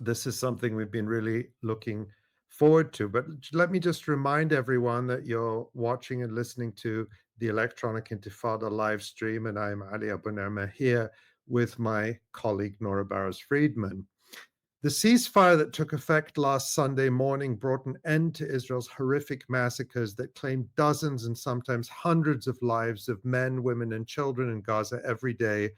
This is something we've been really looking forward to. But let me just remind everyone that you're watching and listening to the Electronic Intifada live stream, and I'm Ali Abu Nerma here with my colleague Nora Barrows-Friedman. The ceasefire that took effect last Sunday morning brought an end to Israel's horrific massacres that claimed dozens and sometimes hundreds of lives of men, women, and children in Gaza every day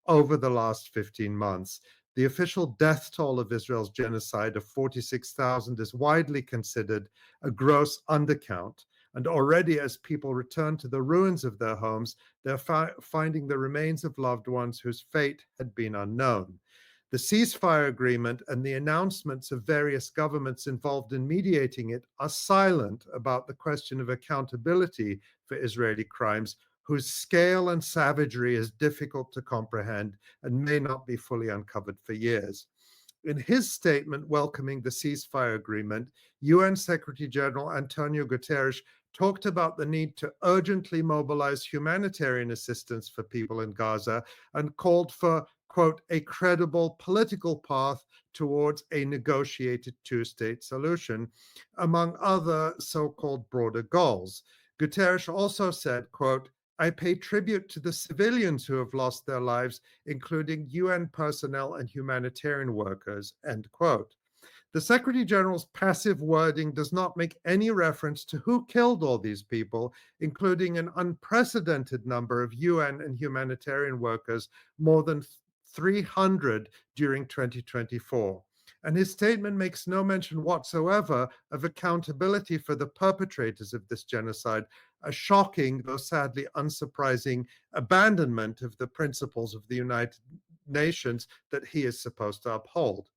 over the last 15 months. The official death toll of Israel's genocide of 46,000 is widely considered a gross undercount. And already, as people return to the ruins of their homes, they're finding the remains of loved ones whose fate had been unknown. The ceasefire agreement and the announcements of various governments involved in mediating it are silent about the question of accountability for Israeli crimes, whose scale and savagery is difficult to comprehend and may not be fully uncovered for years. In his statement welcoming the ceasefire agreement, UN Secretary General Antonio Guterres talked about the need to urgently mobilize humanitarian assistance for people in Gaza and called for, quote, a credible political path towards a negotiated two-state solution, among other so-called broader goals. Guterres also said, quote, I pay tribute to the civilians who have lost their lives, including UN personnel and humanitarian workers, end quote. The Secretary General's passive wording does not make any reference to who killed all these people, including an unprecedented number of UN and humanitarian workers, more than 300 during 2024. And his statement makes no mention whatsoever of accountability for the perpetrators of this genocide, a shocking, though sadly unsurprising, abandonment of the principles of the United Nations that he is supposed to uphold.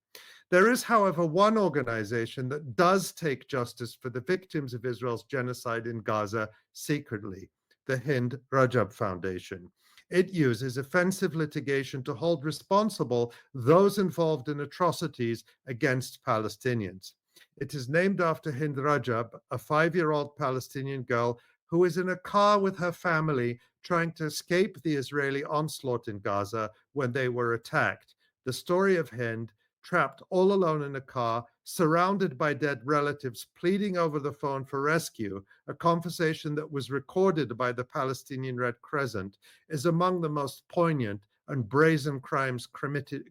There is, however, one organization that does take justice for the victims of Israel's genocide in Gaza secretly, the Hind Rajab Foundation. It uses offensive litigation to hold responsible those involved in atrocities against Palestinians. It is named after Hind Rajab, a 5-year-old Palestinian girl who is in a car with her family trying to escape the Israeli onslaught in Gaza when they were attacked. The story of Hind, trapped all alone in a car, surrounded by dead relatives, pleading over the phone for rescue, a conversation that was recorded by the Palestinian Red Crescent, is among the most poignant and brazen crimes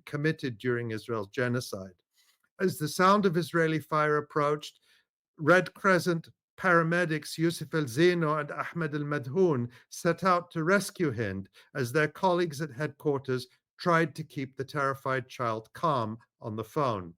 committed during Israel's genocide. As the sound of Israeli fire approached, Red Crescent paramedics Yusuf El Zeno and Ahmed El Madhoun set out to rescue Hind as their colleagues at headquarters tried to keep the terrified child calm on the phone.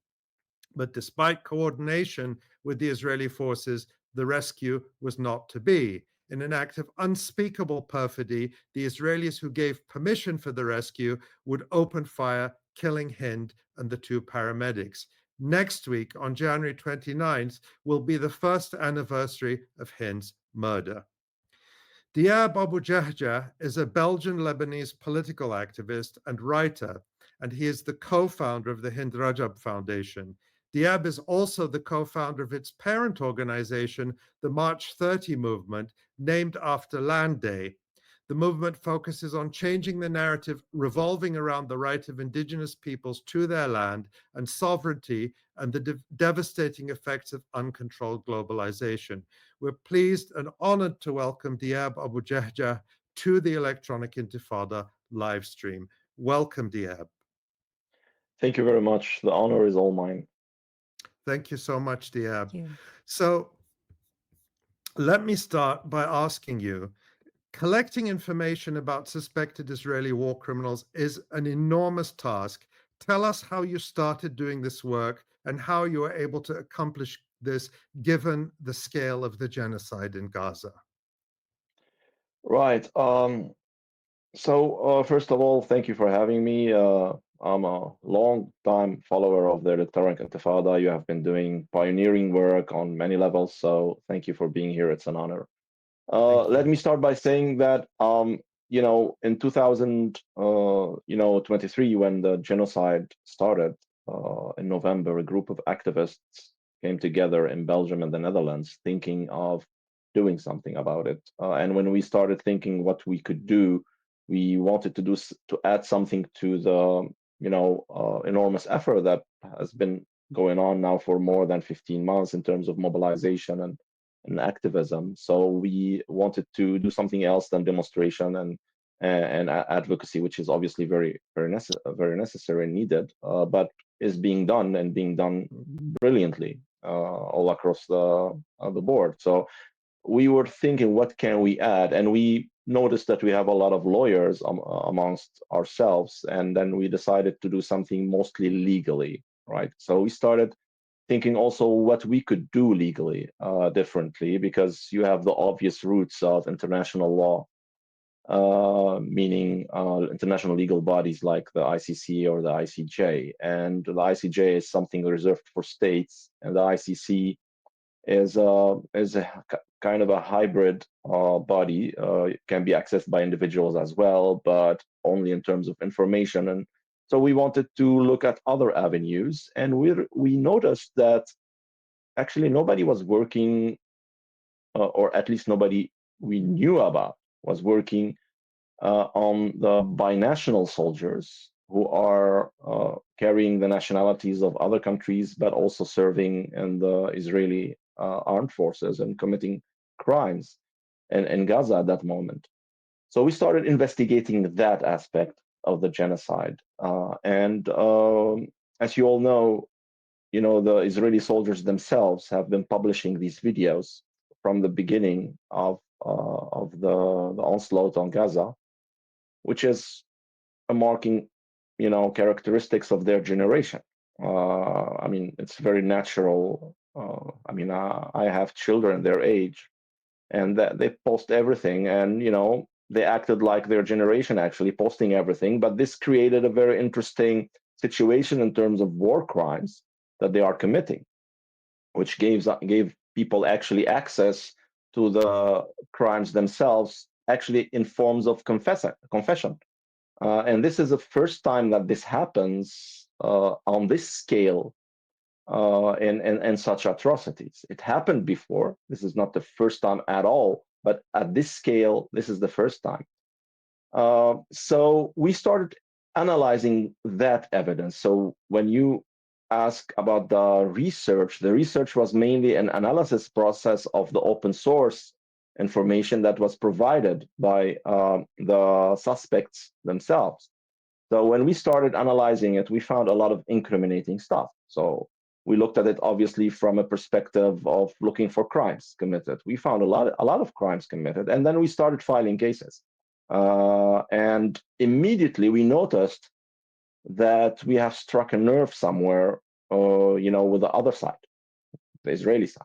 But despite coordination with the Israeli forces, the rescue was not to be. In an act of unspeakable perfidy, the Israelis who gave permission for the rescue would open fire, killing Hind and the two paramedics. Next week, on January 29th, will be the first anniversary of Hind's murder. Dyab Abou Jahjah is a Belgian-Lebanese political activist and writer, and he is the co-founder of the Hind Rajab Foundation. Dyab is also the co-founder of its parent organization, the March 30 movement, named after Land Day. The movement focuses on changing the narrative revolving around the right of indigenous peoples to their land and sovereignty and the devastating effects of uncontrolled globalization. We're pleased and honored to welcome Dyab Abou Jahjah to the Electronic Intifada live stream. Welcome, Dyab. Thank you very much. The honor is all mine. Thank you so much, Dyab. Thank you. So let me start by asking you, collecting information about suspected Israeli war criminals is an enormous task. Tell us how you started doing this work and how you were able to accomplish this given the scale of the genocide in Gaza. Right. First of all, thank you for having me. I'm a long time follower of the Electronic Intifada. You have been doing pioneering work on many levels, so thank you for being here. It's an honor. Thank Let you. me start by saying that, in 2023, when the genocide started in November, a group of activists came together in Belgium and the Netherlands thinking of doing something about it. And when we started thinking what we could do, we wanted to add something to the, enormous effort that has been going on now for more than 15 months in terms of mobilization and activism. So we wanted to do something else than demonstration and advocacy, which is obviously very necessary and needed, but is being done and being done brilliantly all across the board. So we were thinking, what can we add? And we noticed that we have a lot of lawyers amongst ourselves, and then we decided to do something mostly legally, right? So we started thinking also what we could do legally differently, because you have the obvious roots of international law, meaning international legal bodies like the ICC or the ICJ. And the ICJ is something reserved for states, and the ICC is a kind of a hybrid body. It can be accessed by individuals as well, but only in terms of information. And so we wanted to look at other avenues, and we noticed that actually nobody was working, or at least nobody we knew about was working on the binational soldiers who are carrying the nationalities of other countries, but also serving in the Israeli armed forces and committing crimes in Gaza at that moment. So we started investigating that aspect of the genocide. And as you all know, the Israeli soldiers themselves have been publishing these videos from the beginning of the onslaught on Gaza, which is a marking, characteristics of their generation. I mean, it's very natural. I have children their age, and that they post everything, and they acted like their generation, actually posting everything. But this created a very interesting situation in terms of war crimes that they are committing, which gave people actually access to the crimes themselves, actually in forms of confession. And this is the first time that this happens on this scale in such atrocities. It happened before. This is not the first time at all, but at this scale, this is the first time. So we started analyzing that evidence. So when you ask about the research was mainly an analysis process of the open source information that was provided by the suspects themselves. So when we started analyzing it, we found a lot of incriminating stuff. So we looked at it obviously from a perspective of looking for crimes committed. We found a lot of crimes committed, and then we started filing cases. And immediately we noticed that we have struck a nerve somewhere, with the other side, the Israeli side,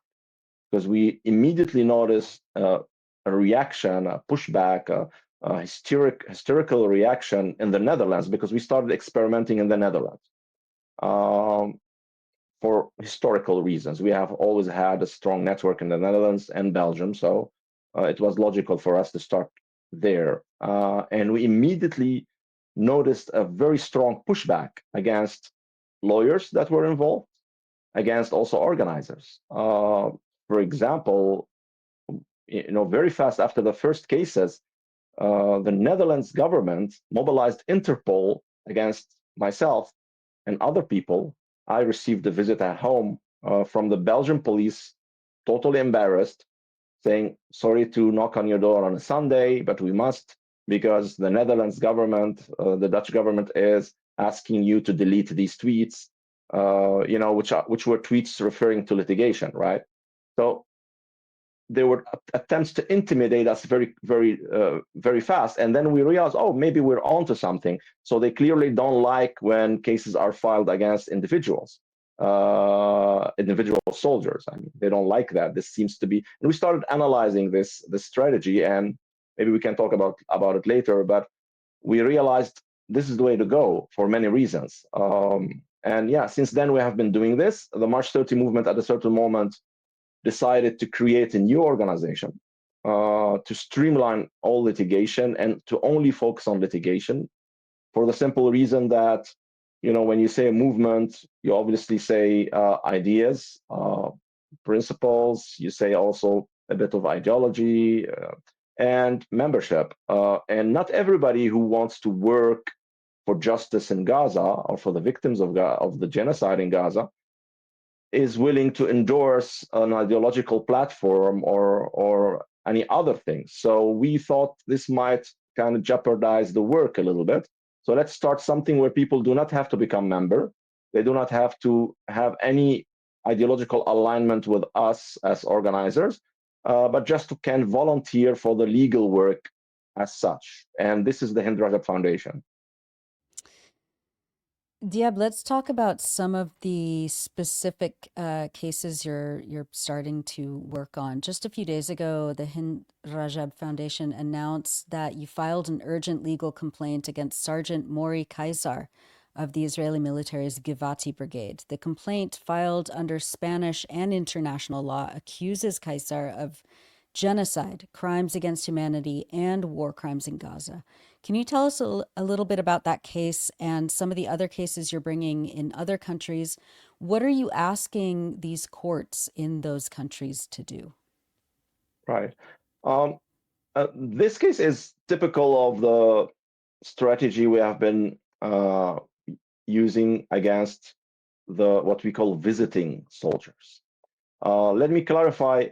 because we immediately noticed a reaction, a pushback, a hysterical reaction in the Netherlands, because we started experimenting in the Netherlands for historical reasons. We have always had a strong network in the Netherlands and Belgium, so it was logical for us to start there. And we immediately noticed a very strong pushback against lawyers that were involved, against also organizers. For example, very fast after the first cases, the Netherlands government mobilized Interpol against myself and other people. I received a visit at home from the Belgian police, totally embarrassed, saying, sorry to knock on your door on a Sunday, but we must, because the Netherlands government, the Dutch government is asking you to delete these tweets, which were tweets referring to litigation, right? So there were attempts to intimidate us very fast, and then we realized, oh, maybe we're onto something. So they clearly don't like when cases are filed against individual soldiers. I mean, they don't like that. This seems to be, and we started analyzing this strategy, and maybe we can talk about it later. But we realized this is the way to go for many reasons. And yeah, since then we have been doing this. The March 30 movement at a certain moment decided to create a new organization to streamline all litigation and to only focus on litigation, for the simple reason that, when you say a movement, you obviously say ideas, principles, you say also a bit of ideology and membership. And not everybody who wants to work for justice in Gaza or for the victims of the genocide in Gaza is willing to endorse an ideological platform or any other thing. So we thought this might kind of jeopardize the work a little bit. So let's start something where people do not have to become member. They do not have to have any ideological alignment with us as organizers, but just can volunteer for the legal work as such. And this is the Hind Rajab Foundation. Dyab, let's talk about some of the specific cases you're starting to work on. Just a few days ago, the Hind Rajab Foundation announced that you filed an urgent legal complaint against Sergeant Mori Kaisar of the Israeli military's Givati Brigade. The complaint, filed under Spanish and international law, accuses Kaisar of genocide, crimes against humanity, and war crimes in Gaza. Can you tell us a little bit about that case and some of the other cases you're bringing in other countries? What are you asking these courts in those countries to do? Right. This case is typical of the strategy we have been using against what we call visiting soldiers. Let me clarify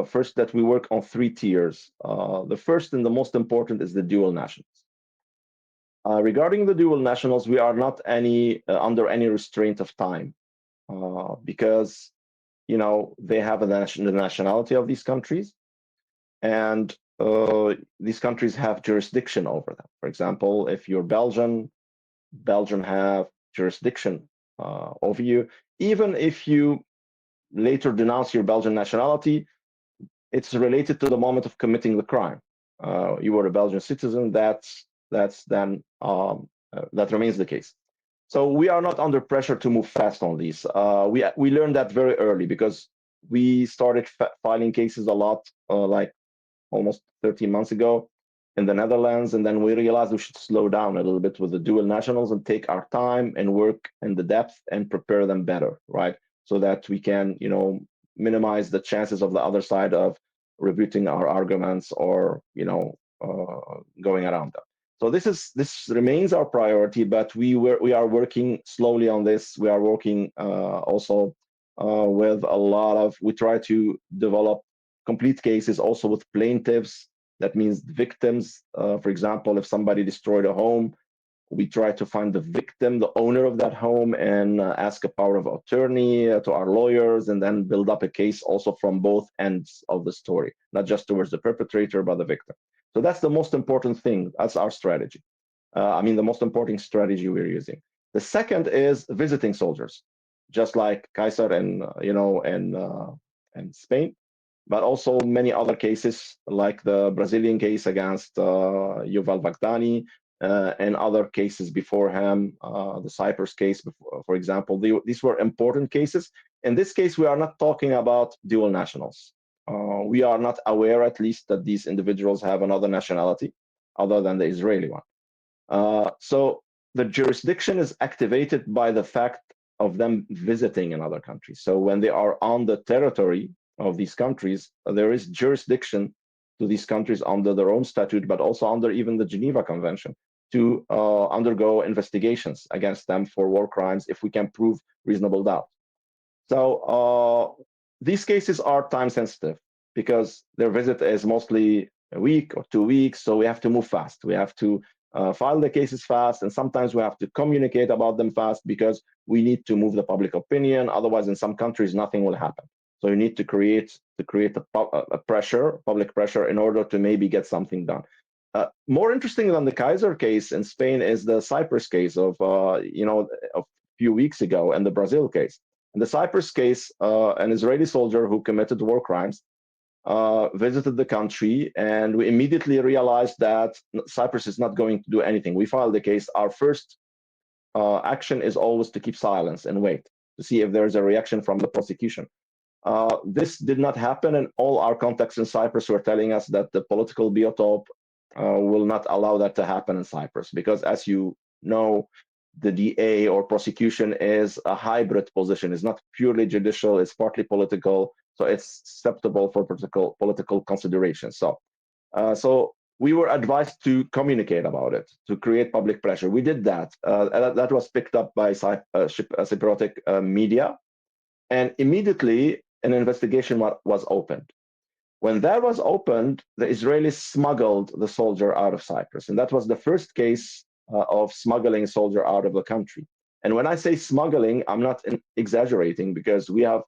first that we work on 3 tiers. The first and the most important is the dual nationals. Regarding the dual nationals, we are not under any restraint of time because they have the nationality of these countries, and these countries have jurisdiction over them. For example, if you're Belgian, Belgium have jurisdiction over you. Even if you later denounce your Belgian nationality, it's related to the moment of committing the crime. You were a Belgian citizen. That's then that remains the case. So we are not under pressure to move fast on these. We learned that very early because we started filing cases a lot, like almost 13 months ago in the Netherlands, and then we realized we should slow down a little bit with the dual nationals and take our time and work in the depth and prepare them better, right? So that we can, minimize the chances of the other side of rebuting our arguments or, going around them. So this remains our priority, but we are working slowly on this. We are working also with a lot of. We try to develop complete cases also with plaintiffs. That means victims. For example, if somebody destroyed a home, we try to find the victim, the owner of that home, and ask a power of attorney to our lawyers, and then build up a case also from both ends of the story, not just towards the perpetrator, but the victim. So that's the most important thing. That's our strategy. The most important strategy we're using. The second is visiting soldiers, just like Kaiser and Spain, but also many other cases like the Brazilian case against Yuval Baghdadi and other cases before him, the Cyprus case, for example. These were important cases. In this case, we are not talking about dual nationals. We are not aware, at least, that these individuals have another nationality other than the Israeli one. So the jurisdiction is activated by the fact of them visiting another country. So when they are on the territory of these countries, there is jurisdiction to these countries under their own statute, but also under even the Geneva Convention to undergo investigations against them for war crimes if we can prove reasonable doubt. So these cases are time sensitive because their visit is mostly a week or 2 weeks, so we have to move fast. We have to file the cases fast, and sometimes we have to communicate about them fast because we need to move the public opinion. Otherwise, in some countries, nothing will happen. So you need to create a public pressure, in order to maybe get something done. More interesting than the Kaiser case in Spain is the Cyprus case of a few weeks ago, and the Brazil case. In the Cyprus case, an Israeli soldier who committed war crimes visited the country, and we immediately realized that Cyprus is not going to do anything. We filed the case. Our first action is always to keep silence and wait to see if there is a reaction from the prosecution. This did not happen, and all our contacts in Cyprus were telling us that the political biotope will not allow that to happen in Cyprus, because as you know, the DA or prosecution is a hybrid position. It's not purely judicial, it's partly political, so it's susceptible for political consideration. So we were advised to communicate about it, to create public pressure. We did that. That was picked up by Cypriotic media, and immediately an investigation was opened. When that was opened, the Israelis smuggled the soldier out of Cyprus, and that was the first case of smuggling a soldier out of the country. And when I say smuggling, I'm not exaggerating, because we have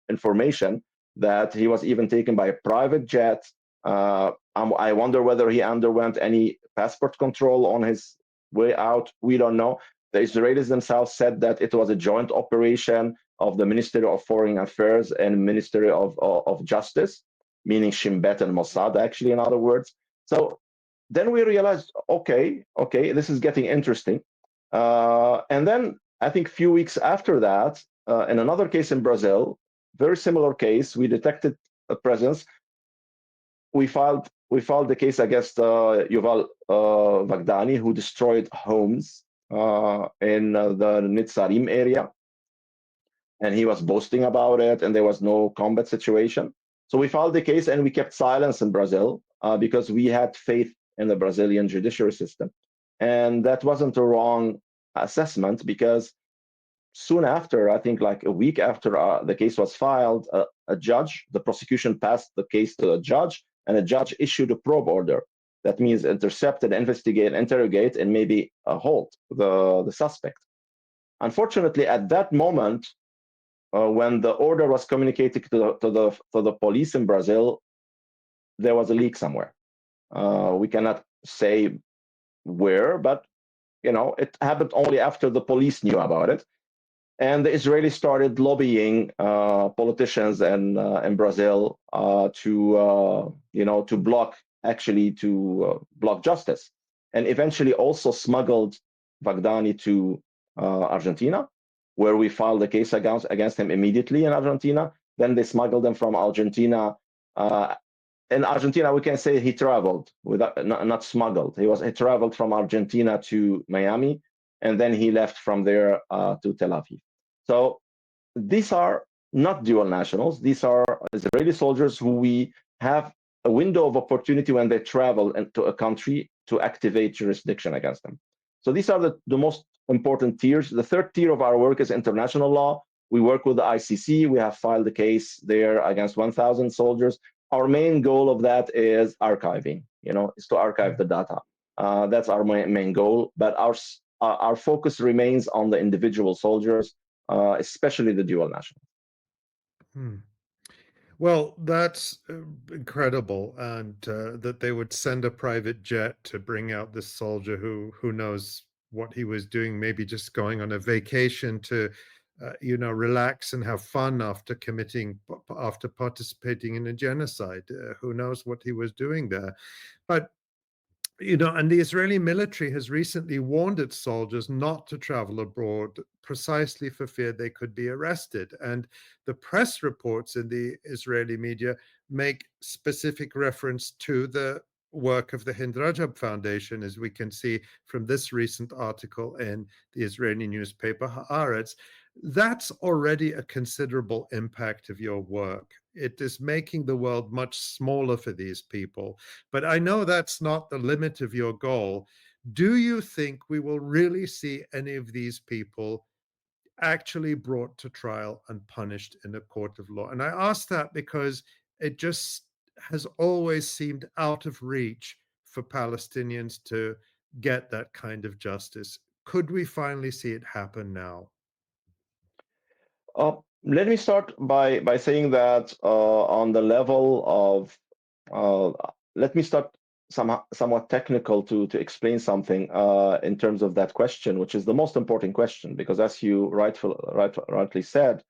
information that he was even taken by a private jet. I wonder whether he underwent any passport control on his way out. We don't know. The Israelis themselves said that it was a joint operation of the Ministry of Foreign Affairs and Ministry of Justice, meaning Shin Bet and Mossad, actually, in other words. So then we realized, okay, this is getting interesting. And then I think a few weeks after that, in another case in Brazil, very similar case, we detected a presence. We filed the case against Yuval Vagdani, who destroyed homes in the Nitsarim area, and he was boasting about it, and there was no combat situation. So we filed the case, and we kept silence in Brazil because we had faith in the Brazilian judiciary system. And that wasn't a wrong assessment, because soon after, I think like a week after the case was filed, a judge, the prosecution passed the case to a judge, and a judge issued a probe order. That means intercept, investigate, interrogate, and maybe hold the suspect. Unfortunately, at that moment, when the order was communicated to the police in Brazil, there was a leak somewhere. We cannot say where, but it happened only after the police knew about it. And the Israelis started lobbying politicians in Brazil to block justice, and eventually also smuggled Vagdani to Argentina, where we filed a case against him immediately in Argentina. Then they smuggled him from Argentina. In Argentina, we can say he traveled, not smuggled. He traveled from Argentina to Miami, and then he left from there to Tel Aviv. So these are not dual nationals. These are Israeli soldiers who we have a window of opportunity when they travel into a country to activate jurisdiction against them. So these are the most important tiers. The third tier of our work is international law. We work with the ICC. We have filed a case there against 1,000 soldiers. Our main goal of that is archiving, is to archive the data. That's our main goal, but our focus remains on the individual soldiers, especially the dual nationals. Well, that's incredible, and that they would send a private jet to bring out this soldier who knows what he was doing, maybe just going on a vacation to, relax and have fun after participating in a genocide. Who knows what he was doing there? But and the Israeli military has recently warned its soldiers not to travel abroad precisely for fear they could be arrested. And the press reports in the Israeli media make specific reference to the work of the Hind Rajab Foundation, as we can see from this recent article in the Israeli newspaper Haaretz. That's already a considerable impact of your work. It is making the world much smaller for these people. But I know that's not the limit of your goal. Do you think we will really see any of these people actually brought to trial and punished in a court of law? And I ask that because it just has always seemed out of reach for Palestinians to get that kind of justice. Could we finally see it happen now? Let me start by saying that on the level of, let me start somewhat technical to explain something in terms of that question, which is the most important question, because as you rightly said,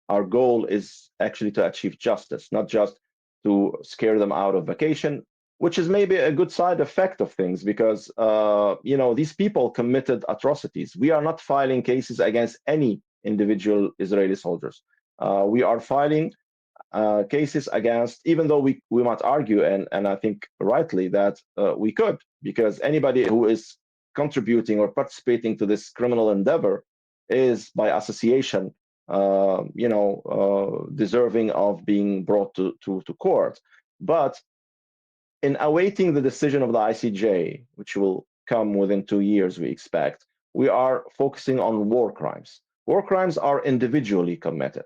our goal is actually to achieve justice, not just to scare them out of vacation, which is maybe a good side effect of things, because these people committed atrocities. We are not filing cases against any individual Israeli soldiers. We are filing cases against, even though we might argue, and I think rightly, that we could, because anybody who is contributing or participating to this criminal endeavor is by association deserving of being brought to court. But in awaiting the decision of the ICJ, which will come within 2 years, we expect, we are focusing on war crimes. War crimes are individually committed.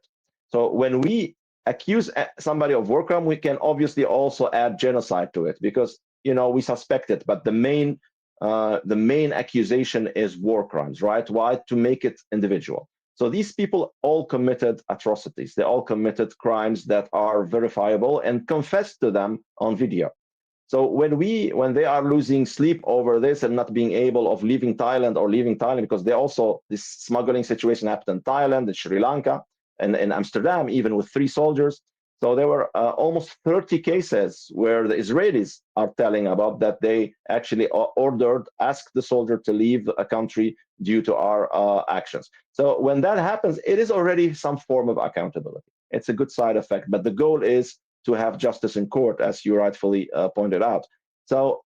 So when we accuse somebody of war crime, we can obviously also add genocide to it because we suspect it, but the main accusation is war crimes, right? Why? To make it individual. So these people all committed atrocities. They all committed crimes that are verifiable and confessed to them on video. So when they are losing sleep over this and not being able of leaving Thailand because this smuggling situation happened in Thailand, in Sri Lanka, and in Amsterdam, even with 3 soldiers. So there were almost 30 cases where the Israelis are telling about that they actually asked the soldier to leave a country due to our actions. So when that happens, it is already some form of accountability. It's a good side effect, but the goal is to have justice in court, as you rightfully pointed out. So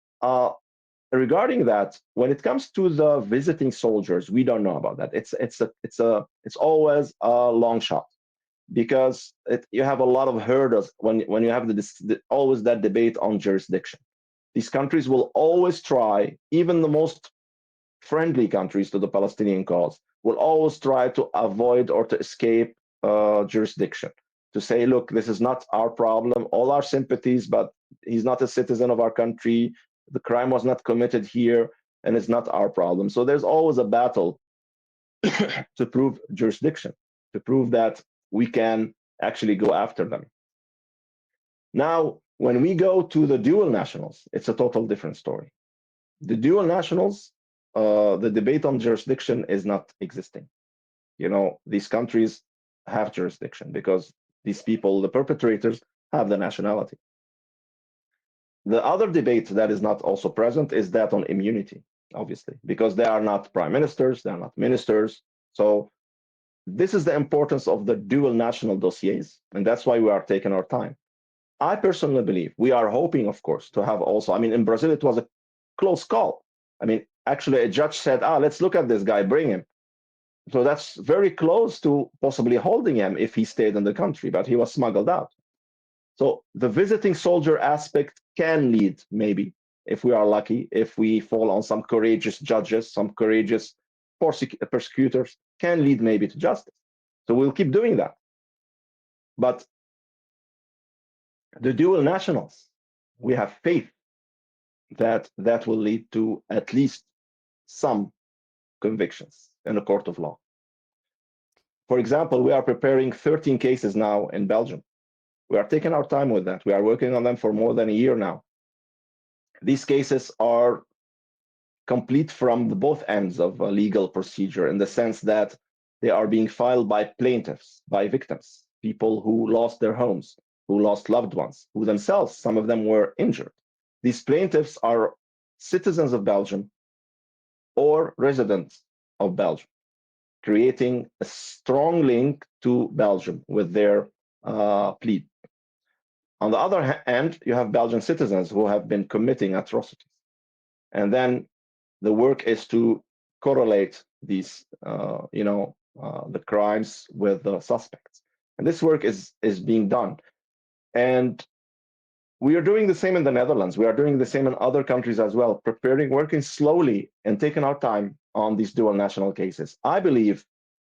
regarding that, when it comes to the visiting soldiers, we don't know about that. It's always a long shot because you have a lot of hurdles when you have always that debate on jurisdiction. These countries will always try, even the most friendly countries to the Palestinian cause, will always try to avoid or to escape jurisdiction, to say, look, this is not our problem, all our sympathies, but he's not a citizen of our country, the crime was not committed here, and it's not our problem. So there's always a battle to prove jurisdiction, to prove that we can actually go after them. Now, when we go to the dual nationals, it's a total different story. The dual nationals, the debate on jurisdiction is not existing. These countries have jurisdiction because these people, the perpetrators, have the nationality. The other debate that is not also present is that on immunity, obviously, because they are not prime ministers, they are not ministers. So this is the importance of the dual national dossiers, and that's why we are taking our time. I personally believe we are hoping, of course, to have also, in Brazil, it was a close call. Actually, a judge said, let's look at this guy, bring him. So that's very close to possibly holding him if he stayed in the country, but he was smuggled out. So the visiting soldier aspect can lead, maybe, if we are lucky, if we fall on some courageous judges, some courageous prosecutors, can lead maybe to justice. So we'll keep doing that. But the dual nationals, we have faith that that will lead to at least some convictions in a court of law. For example, we are preparing 13 cases now in Belgium. We are taking our time with that. We are working on them for more than a year now. These cases are complete from both ends of a legal procedure in the sense that they are being filed by plaintiffs, by victims, people who lost their homes, who lost loved ones, who themselves, some of them were injured. These plaintiffs are citizens of Belgium or residents of Belgium, creating a strong link to Belgium with their plea. On the other hand, you have Belgian citizens who have been committing atrocities. And then the work is to correlate these, the crimes with the suspects. And this work is being done. And we are doing the same in the Netherlands. We are doing the same in other countries as well, working slowly and taking our time on these dual national cases. I believe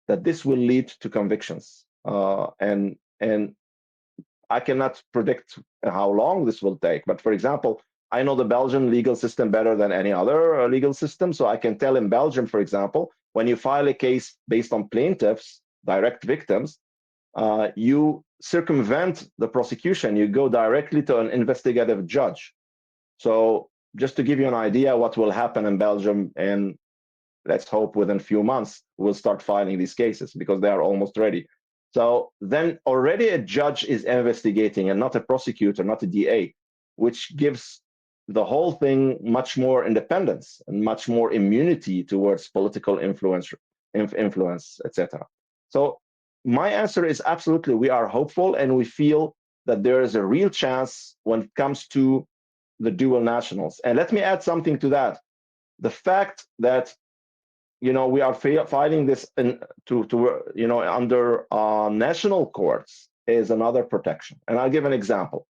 that this will lead to convictions. And I cannot predict how long this will take. But for example, I know the Belgian legal system better than any other legal system. So I can tell in Belgium, for example, when you file a case based on plaintiffs, direct victims, you circumvent the prosecution. You go directly to an investigative judge. So just to give you an idea what will happen in Belgium, and let's hope within a few months, we'll start filing these cases because they are almost ready. So then already a judge is investigating and not a prosecutor, not a DA, which gives the whole thing much more independence and much more immunity towards political influence, etc. So my answer is absolutely, we are hopeful and we feel that there is a real chance when it comes to the dual nationals. And let me add something to that. The fact that we are filing this under national courts is another protection. And I'll give an example.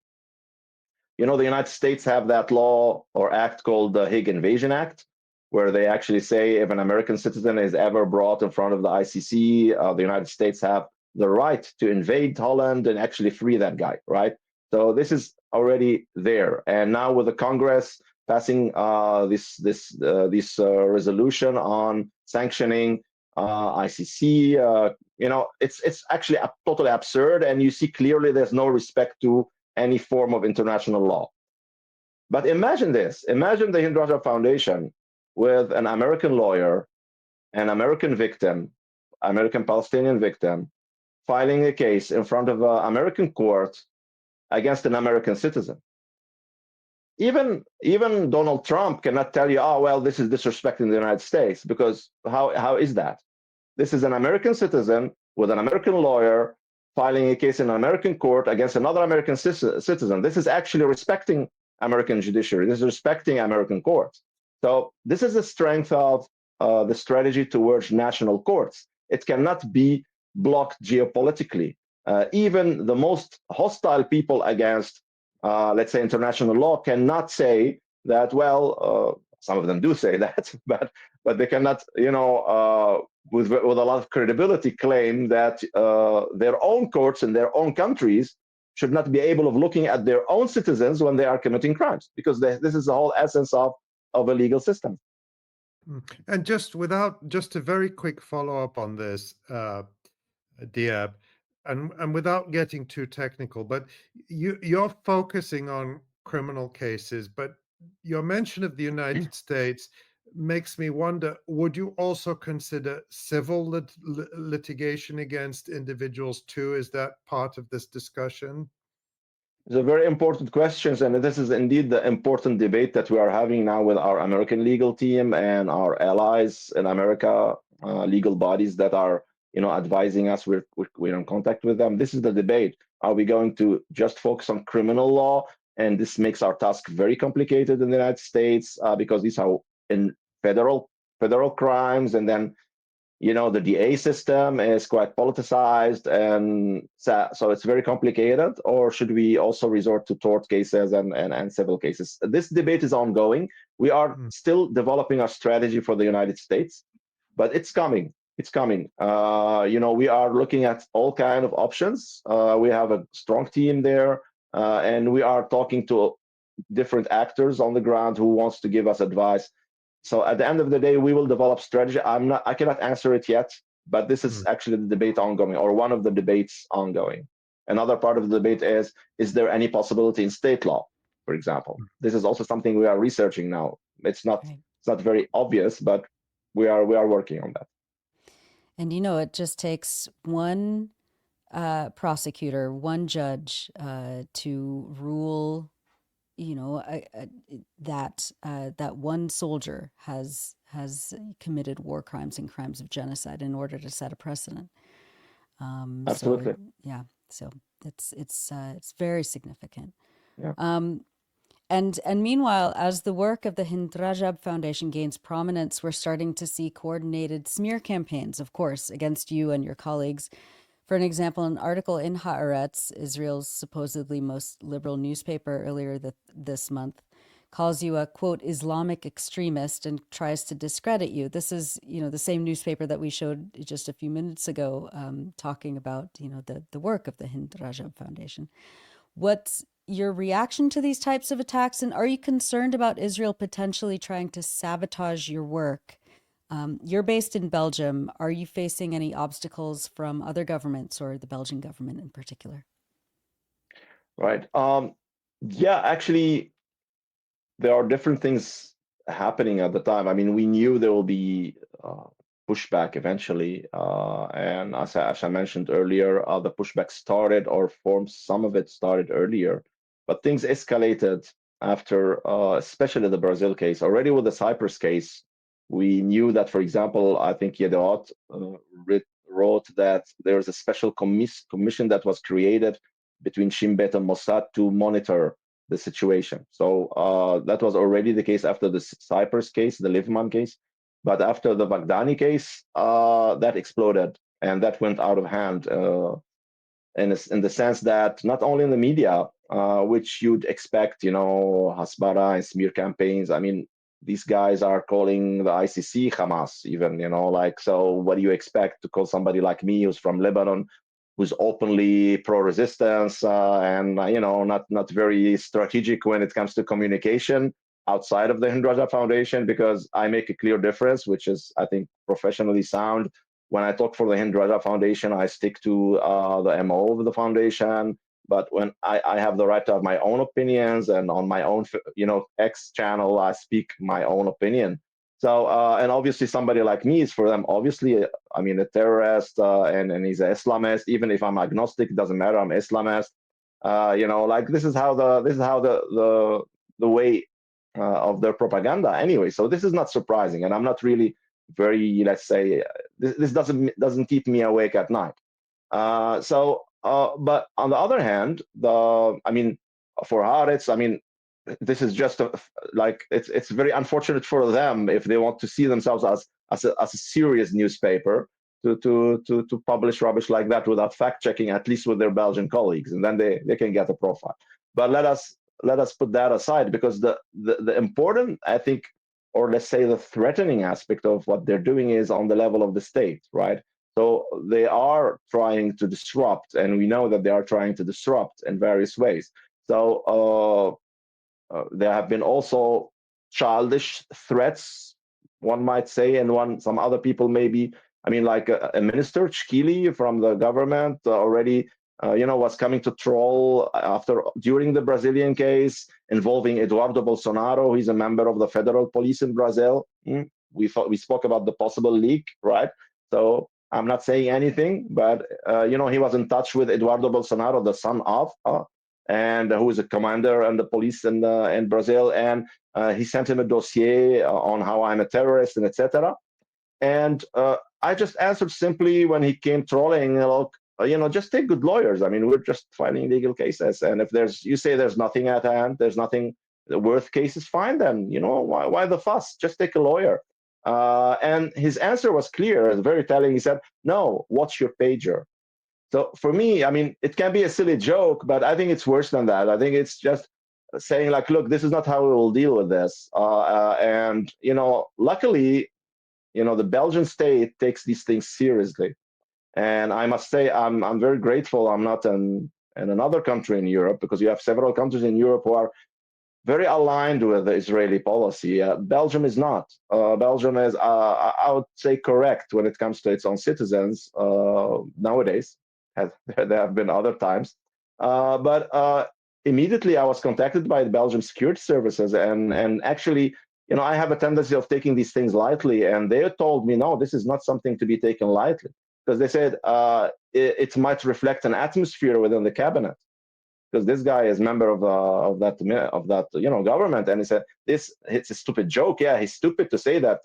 The United States have that law or act called the Hague Invasion Act, where they actually say if an American citizen is ever brought in front of the ICC, the United States have the right to invade Holland and actually free that guy, right? So this is already there. And now with the Congress passing this resolution on sanctioning ICC, it's actually totally absurd, and you see clearly there's no respect to any form of international law. But imagine this: imagine the Hind Rajab Foundation with an American lawyer, an American victim, American Palestinian victim, filing a case in front of an American court against an American citizen. Even Donald Trump cannot tell you, oh, well, this is disrespecting the United States, because how is that? This is an American citizen with an American lawyer filing a case in an American court against another American citizen. This is actually respecting American judiciary. This is respecting American courts. So this is the strength of the strategy towards national courts. It cannot be blocked geopolitically. Even the most hostile people against, let's say, international law cannot say that, well, some of them do say that, but they cannot, with a lot of credibility, claim that their own courts in their own countries should not be able of looking at their own citizens when they are committing crimes, because this is the whole essence of a legal system. And just a very quick follow-up on this, Dyab, and without getting too technical, but you're focusing on criminal cases, but your mention of the United States makes me wonder, would you also consider civil litigation against individuals too? Is that part of this discussion? It's a very important question, and this is indeed the important debate that we are having now with our American legal team and our allies in America, legal bodies that are, advising us. We're in contact with them. This is the debate. Are we going to just focus on criminal law? And this makes our task very complicated in the United States, because these are in federal crimes, and then the DA system is quite politicized, and so it's very complicated. Or should we also resort to tort cases and civil cases? This debate is ongoing. We are still developing our strategy for the United States, but it's coming. It's coming. We are looking at all kinds of options. We have a strong team there, and we are talking to different actors on the ground who wants to give us advice. So at the end of the day, we will develop strategy. I cannot answer it yet, but this is actually the debate ongoing, or one of the debates ongoing. Another part of the debate is there any possibility in state law, for example? This is also something we are researching now. It's not very obvious, but we are working on that. And it just takes one prosecutor, one judge to rule, that one soldier has committed war crimes and crimes of genocide in order to set a precedent. Absolutely. So it's very significant. Yeah. And meanwhile, as the work of the Hind Rajab Foundation gains prominence, we're starting to see coordinated smear campaigns, of course, against you and your colleagues. For an example, an article in Haaretz, Israel's supposedly most liberal newspaper, earlier this month, calls you a, quote, Islamic extremist and tries to discredit you. This is, the same newspaper that we showed just a few minutes ago, talking about, the work of the Hind Rajab Foundation. What's your reaction to these types of attacks, and are you concerned about Israel potentially trying to sabotage your work? You're based in Belgium. Are you facing any obstacles from other governments, or the Belgian government in particular? Right. Actually, there are different things happening at the time. I mean, we knew there will be pushback eventually, and as I mentioned earlier, the pushback started, or some of it started earlier, but things escalated after, especially the Brazil case. Already with the Cyprus case, we knew that, for example, I think Yedeot wrote that there's a special commission that was created between Shin Bet and Mossad to monitor the situation. So that was already the case after the Cyprus case, the Livman case. But after the Baghdadi case, that exploded, and that went out of hand in the sense that not only in the media, which you'd expect, Hasbara and smear campaigns. I mean, these guys are calling the ICC Hamas, even, like, so what do you expect to call somebody like me who's from Lebanon, who's openly pro-resistance and not very strategic when it comes to communication outside of the Hind Rajab Foundation, because I make a clear difference, which is, I think, professionally sound. When I talk for the Hind Rajab Foundation, I stick to the MO of the foundation. But when I have the right to have my own opinions, and on my own, X channel, I speak my own opinion. So, and obviously somebody like me is for them, obviously, I mean, a terrorist, and he's an Islamist. Even if I'm agnostic, it doesn't matter. I'm Islamist. Like, this is how the way of their propaganda anyway. So this is not surprising, and I'm not really very, let's say, this doesn't keep me awake at night. But on the other hand, for Haaretz, I mean, this is just like, it's very unfortunate for them if they want to see themselves as a serious newspaper to publish rubbish like that without fact checking, at least with their Belgian colleagues, and then they can get a profile. But let us put that aside, because the important, I think, or let's say the threatening aspect of what they're doing is on the level of the state, right? So they are trying to disrupt, and we know that they are trying to disrupt in various ways. So there have been also childish threats, one might say, and some other people maybe. I mean, like a minister, Chkili, from the government already, was coming to troll during the Brazilian case involving Eduardo Bolsonaro. He's a member of the federal police in Brazil. We spoke about the possible leak, right? So I'm not saying anything, but he was in touch with Eduardo Bolsonaro, the son of, and who is a commander in the police in Brazil, and he sent him a dossier on how I'm a terrorist and etc. And I just answered simply when he came trolling, look, just take good lawyers. I mean, we're just fighting legal cases, and if you say there's nothing at hand, there's nothing worth cases, fine then. Why the fuss? Just take a lawyer. And his answer was clear, very telling. He said, "No, what's your pager?" So for me, I mean, it can be a silly joke, but I think it's worse than that. I think it's just saying like, look, this is not how we will deal with this. And luckily, the Belgian state takes these things seriously. And I must say, I'm very grateful I'm not in another country in Europe, because you have several countries in Europe who are very aligned with the Israeli policy. Belgium is not. Belgium is, I would say, correct when it comes to its own citizens nowadays. There have been other times. But immediately I was contacted by the Belgian security services, and actually, I have a tendency of taking these things lightly, and they told me, no, this is not something to be taken lightly, because they said it might reflect an atmosphere within the cabinet, because this guy is member of that government, and he said it's a stupid joke. Yeah, he's stupid to say that.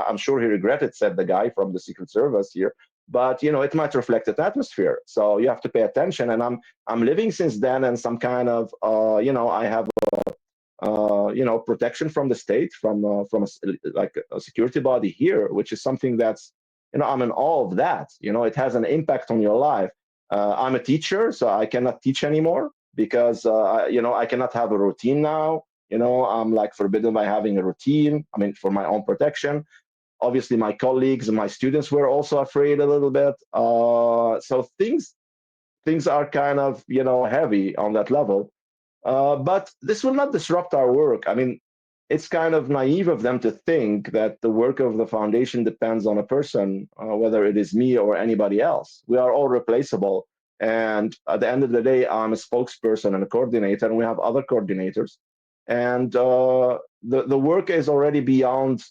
I'm sure he regretted, said the guy from the Secret Service here. But it might reflect an atmosphere, so you have to pay attention. And I'm living since then in some kind of I have protection from the state, from a security body here, which is something that's I'm in awe of that. It has an impact on your life. I'm a teacher, so I cannot teach anymore because I cannot have a routine now. I'm like forbidden by having a routine. I mean, for my own protection. Obviously, my colleagues and my students were also afraid a little bit. So things are kind of heavy on that level. But this will not disrupt our work. I mean, it's kind of naive of them to think that the work of the foundation depends on a person, whether it is me or anybody else. We are all replaceable. And at the end of the day, I'm a spokesperson and a coordinator, and we have other coordinators. And the work is already beyond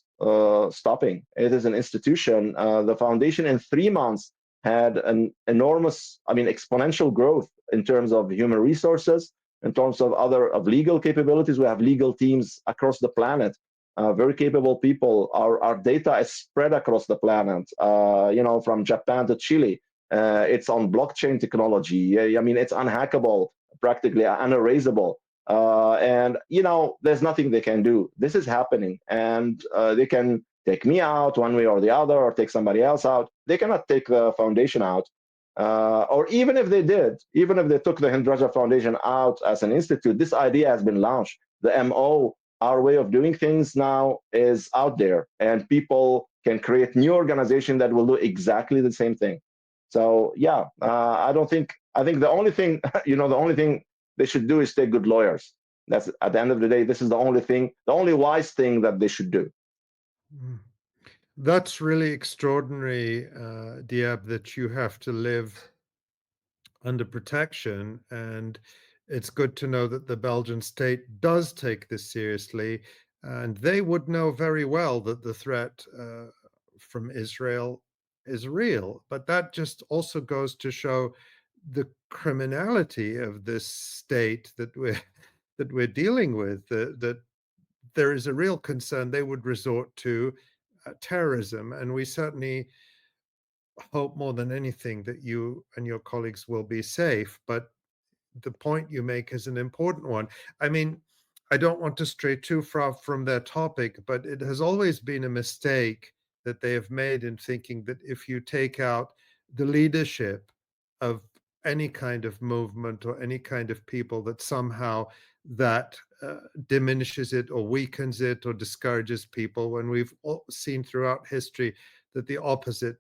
stopping. It is an institution. The foundation in 3 months had an enormous, exponential growth in terms of human resources, in terms of legal capabilities. We have legal teams across the planet, very capable people. Our data is spread across the planet, from Japan to Chile. It's on blockchain technology. It's unhackable, practically unerasable. And there's nothing they can do. This is happening, and they can take me out one way or the other, or take somebody else out. They cannot take the foundation out. Or even if they did, even if they took the Hind Rajab Foundation out as an institute, this idea has been launched. The MO our way of doing things now is out there, and people can create new organization that will do exactly the same thing. So yeah, I think the only thing the only thing they should do is take good lawyers. That's, at the end of the day, this is the only thing, the only wise thing that they should do. Mm. That's really extraordinary, Diab, that you have to live under protection. And it's good to know that the Belgian state does take this seriously. And they would know very well that the threat from Israel is real. But that just also goes to show the criminality of this state that we're dealing with. That there is a real concern they would resort to terrorism, and we certainly hope more than anything that you and your colleagues will be safe. But the point you make is an important one. I mean, I don't want to stray too far from their topic, but it has always been a mistake that they have made in thinking that if you take out the leadership of any kind of movement or any kind of people, that somehow that diminishes it or weakens it or discourages people, when we've seen throughout history that the opposite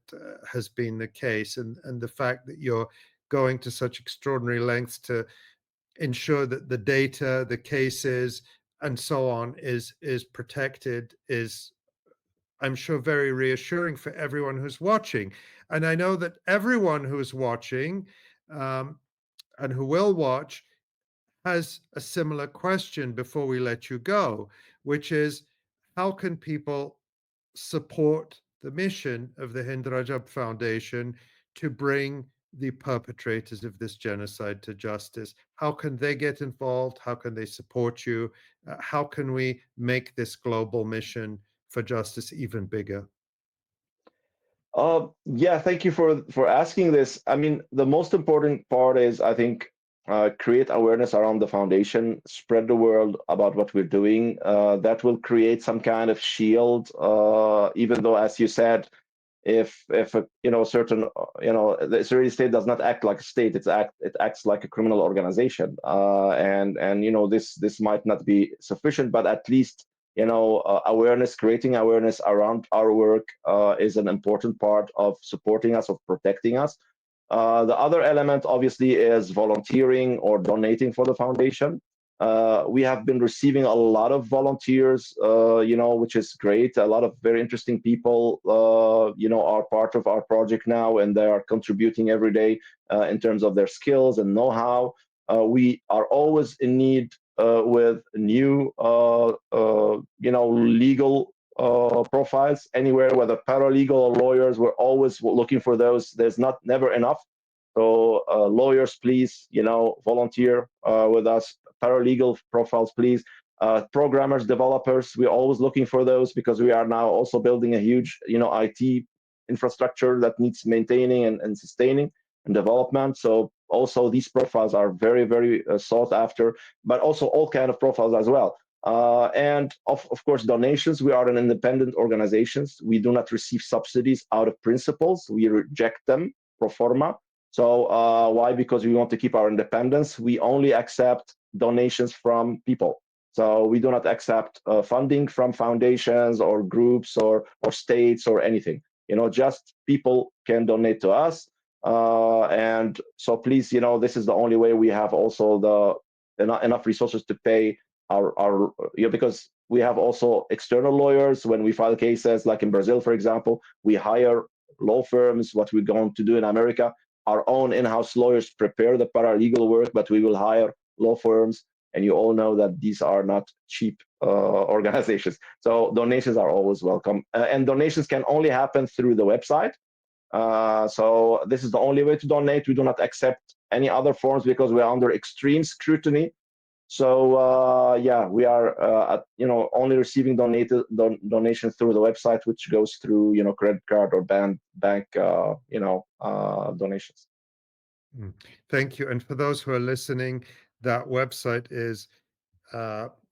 has been the case. And the fact that you're going to such extraordinary lengths to ensure that the data, the cases, and so on is protected is, I'm sure, very reassuring for everyone who's watching. And I know that everyone who's watching um, and who will watch has a similar question before we let you go, which is, how can people support the mission of the Hind Rajab Foundation to bring the perpetrators of this genocide to justice? How can they get involved? How can they support you? How can we make this global mission for justice even bigger? Yeah, thank you for asking this. I mean, the most important part is, I think, create awareness around the foundation, spread the word about what we're doing. That will create some kind of shield. Even though, as you said, if a, certain the Israeli state does not act like a state, it acts like a criminal organization, and this might not be sufficient, but at least awareness, creating awareness around our work is an important part of supporting us, of protecting us. The other element, obviously, is volunteering or donating for the foundation. We have been receiving a lot of volunteers, which is great. A lot of very interesting people, are part of our project now, and they are contributing every day in terms of their skills and know-how. We are always in need with new, legal profiles anywhere, whether paralegal or lawyers. We're always looking for those. There's never enough. So lawyers, please, volunteer with us. Paralegal profiles, please. Programmers, developers, we're always looking for those, because we are now also building a huge, IT infrastructure that needs maintaining and sustaining and development. So also these profiles are very, very sought after, but also all kind of profiles as well. And of course, donations. We are an independent organizations. We do not receive subsidies out of principles. We reject them pro forma. So why? Because we want to keep our independence. We only accept donations from people. So we do not accept funding from foundations or groups or states or anything. Just people can donate to us. And so please, this is the only way we have also enough resources to pay our because we have also external lawyers when we file cases, like in Brazil, for example. We hire law firms. What we're going to do in America, our own in-house lawyers prepare the paralegal work, but we will hire law firms. And you all know that these are not cheap organizations. So donations are always welcome. And donations can only happen through the website. So this is the only way to donate. We do not accept any other forms because we are under extreme scrutiny. So yeah, we are only receiving donations through the website, which goes through credit card or bank donations. Thank you. And for those who are listening, that website is,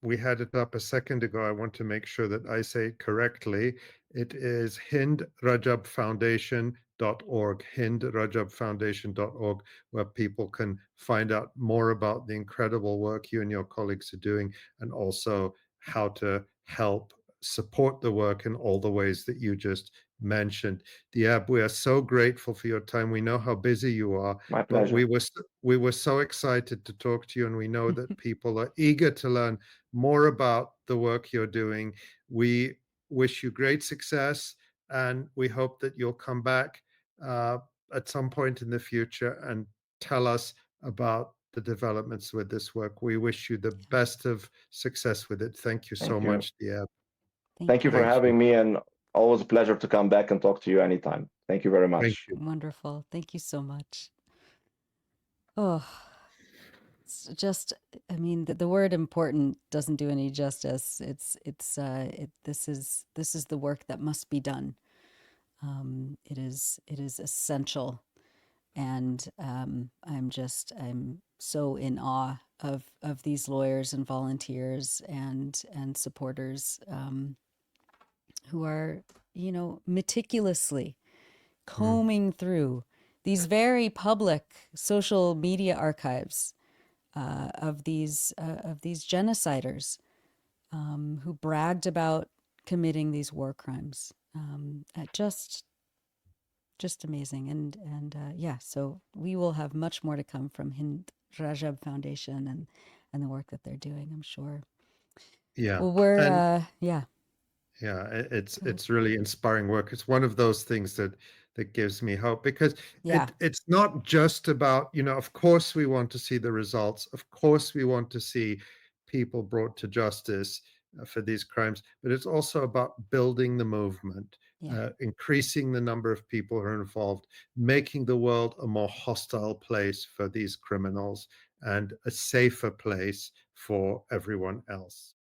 we had it up a second ago. I want to make sure that I say it correctly. It is hindrajabfoundation.org, hindrajabfoundation.org, where people can find out more about the incredible work you and your colleagues are doing, and also how to help support the work in all the ways that you just mentioned. Diab, we are so grateful for your time. We know how busy you are, My but pleasure. we were so excited to talk to you, and we know that people are eager to learn more about the work you're doing. We wish you great success, and we hope that you'll come back uh, at some point in the future and tell us about the developments with this work. We wish you the best of success with it. Thank you so Thank you. much, Diab. Thank Thank you for you. Thank you. having me, and always a pleasure to come back and talk to you anytime. Thank you very Thank much. you. Wonderful. Thank you so much. Oh, it's just, I mean, the word important doesn't do any justice. This is the work that must be done. It is essential. And I'm so in awe of these lawyers and volunteers and supporters who are, meticulously Mm. combing through these very public social media archives of these genociders who bragged about committing these war crimes. Just amazing, and yeah. So we will have much more to come from Hind Rajab Foundation and the work that they're doing, I'm sure. Yeah. Well, we're And yeah. yeah, Go ahead. it's really inspiring work. It's one of those things that gives me hope, because Yeah, it's not just about, of course we want to see the results. Of course we want to see people brought to justice for these crimes, but it's also about building the movement, yeah. increasing the number of people who are involved, making the world a more hostile place for these criminals and a safer place for everyone else.